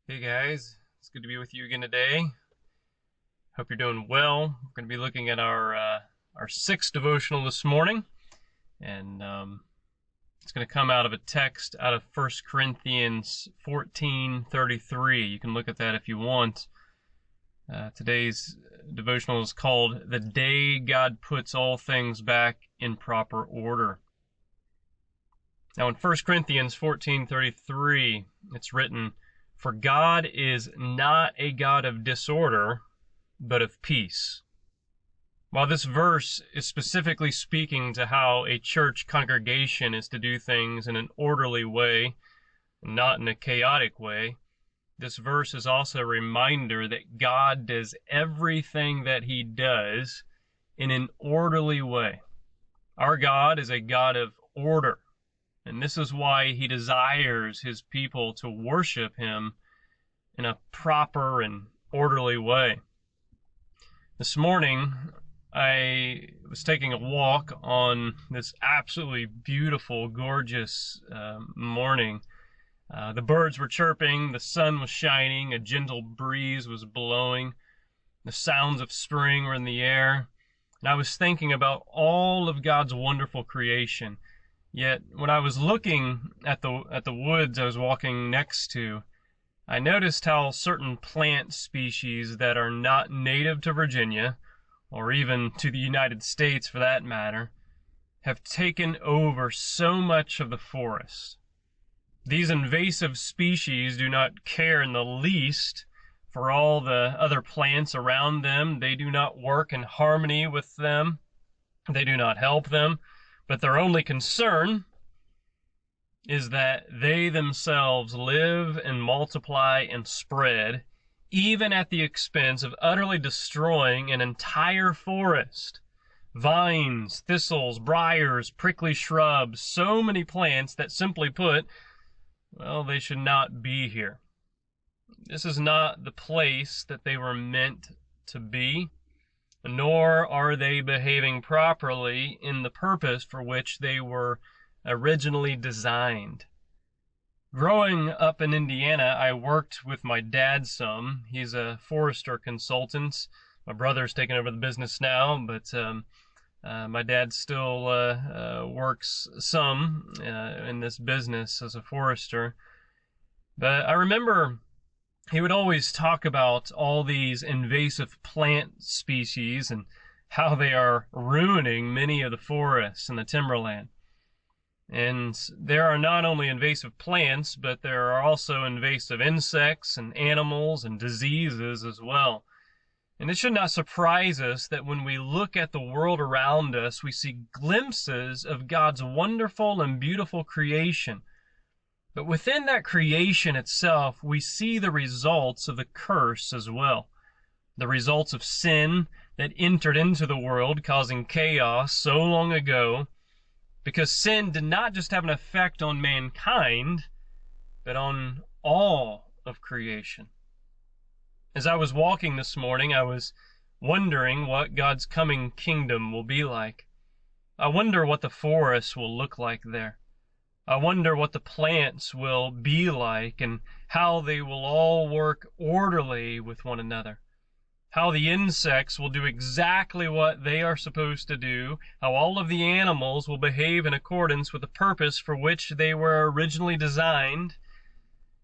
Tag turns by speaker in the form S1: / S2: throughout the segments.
S1: Hey guys, it's good to be with you again today. Hope you're doing well. We're going to be looking at our sixth devotional this morning, and it's going to come out of a text out of 1 Corinthians 14:33. You can look at that if you want. Today's devotional is called "The Day God Puts All Things Back in Proper Order." Now, in 1 Corinthians 14:33, it's written, "For God is not a God of disorder, but of peace." While this verse is specifically speaking to how a church congregation is to do things in an orderly way, not in a chaotic way, this verse is also a reminder that God does everything that he does in an orderly way. Our God is a God of order. And this is why he desires his people to worship him in a proper and orderly way. This morning, I was taking a walk on this absolutely beautiful, gorgeous morning. The birds were chirping, the sun was shining, a gentle breeze was blowing, the sounds of spring were in the air, and I was thinking about all of God's wonderful creation. Yet, when I was looking at the woods I was walking next to, I noticed how certain plant species that are not native to Virginia, or even to the United States for that matter, have taken over so much of the forest. These invasive species do not care in the least for all the other plants around them. They do not work in harmony with them. They do not help them. But their only concern is that they themselves live and multiply and spread, even at the expense of utterly destroying an entire forest. Vines, thistles, briars, prickly shrubs, so many plants that, simply put, well, they should not be here. This is not the place that they were meant to be, nor are they behaving properly in the purpose for which they were originally designed. Growing up in Indiana, I worked with my dad some. He's a forester consultant. My brother's taken over the business now, but my dad still works some in this business as a forester. But I remember he would always talk about all these invasive plant species and how they are ruining many of the forests and the timberland. And there are not only invasive plants, but there are also invasive insects and animals and diseases as well. And it should not surprise us that when we look at the world around us, we see glimpses of God's wonderful and beautiful creation. But within that creation itself, we see the results of the curse as well. The results of sin that entered into the world, causing chaos so long ago, because sin did not just have an effect on mankind, but on all of creation. As I was walking this morning, I was wondering what God's coming kingdom will be like. I wonder what the forests will look like there. I wonder what the plants will be like and how they will all work orderly with one another. How the insects will do exactly what they are supposed to do. How all of the animals will behave in accordance with the purpose for which they were originally designed.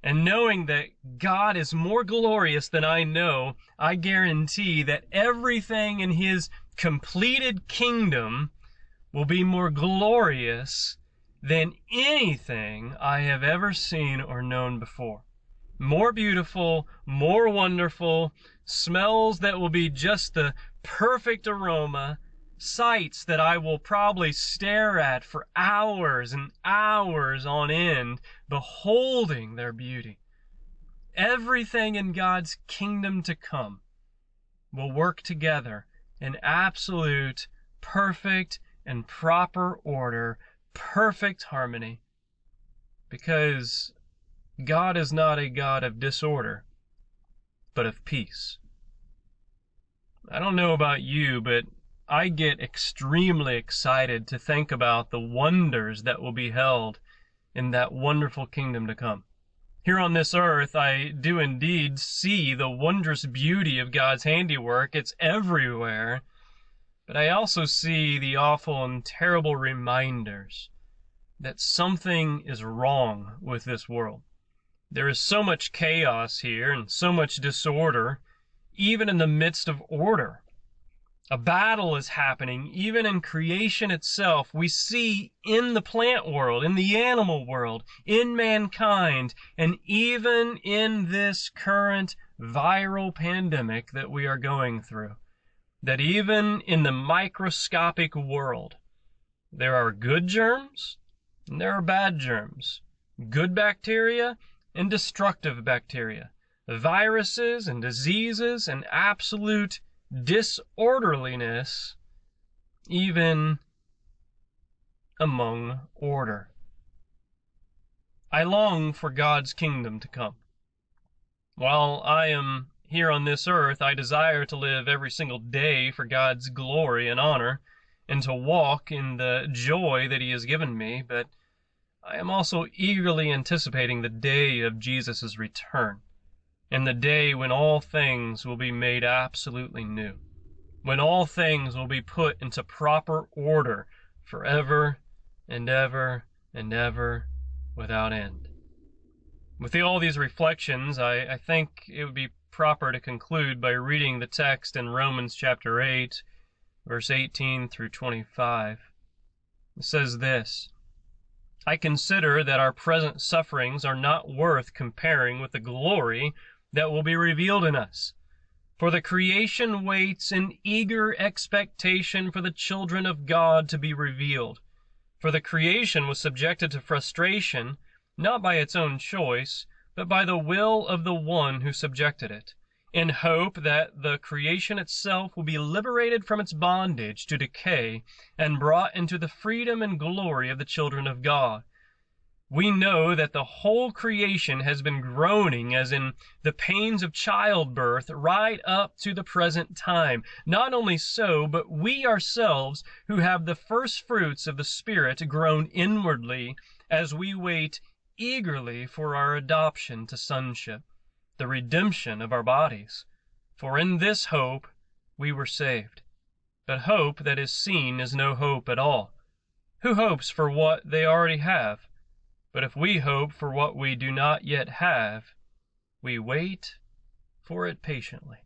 S1: And knowing that God is more glorious than I know, I guarantee that everything in his completed kingdom will be more glorious than anything I have ever seen or known before. More beautiful, more wonderful, smells that will be just the perfect aroma, sights that I will probably stare at for hours and hours on end, beholding their beauty. Everything in God's kingdom to come will work together in absolute, perfect, and proper order, perfect harmony, because God is not a God of disorder, but of peace. I don't know about you, but I get extremely excited to think about the wonders that will be held in that wonderful kingdom to come. Here on this earth, I do indeed see the wondrous beauty of God's handiwork. It's everywhere. But I also see the awful and terrible reminders that something is wrong with this world. There is so much chaos here and so much disorder, even in the midst of order. A battle is happening even in creation itself. We see in the plant world, in the animal world, in mankind, and even in this current viral pandemic that we are going through, that even in the microscopic world, there are good germs and there are bad germs, good bacteria and destructive bacteria, viruses and diseases and absolute disorderliness, even among order. I long for God's kingdom to come. While I am here on this earth, I desire to live every single day for God's glory and honor, and to walk in the joy that He has given me, but I am also eagerly anticipating the day of Jesus' return, and the day when all things will be made absolutely new, when all things will be put into proper order forever and ever and ever without end. With all these reflections, I think it would be proper to conclude by reading the text in Romans chapter 8, verse 18 through 25. It says this: I consider that our present sufferings are not worth comparing with the glory that will be revealed in us. For the creation waits in eager expectation for the children of God to be revealed. For the creation was subjected to frustration, not by its own choice, but by the will of the one who subjected it, in hope that the creation itself will be liberated from its bondage to decay and brought into the freedom and glory of the children of God. We know that the whole creation has been groaning as in the pains of childbirth right up to the present time. Not only so, but we ourselves who have the first fruits of the Spirit groan inwardly as we wait eagerly for our adoption to sonship, the redemption of our bodies. For in this hope we were saved. But hope that is seen is no hope at all. Who hopes for what they already have? But if we hope for what we do not yet have, we wait for it patiently.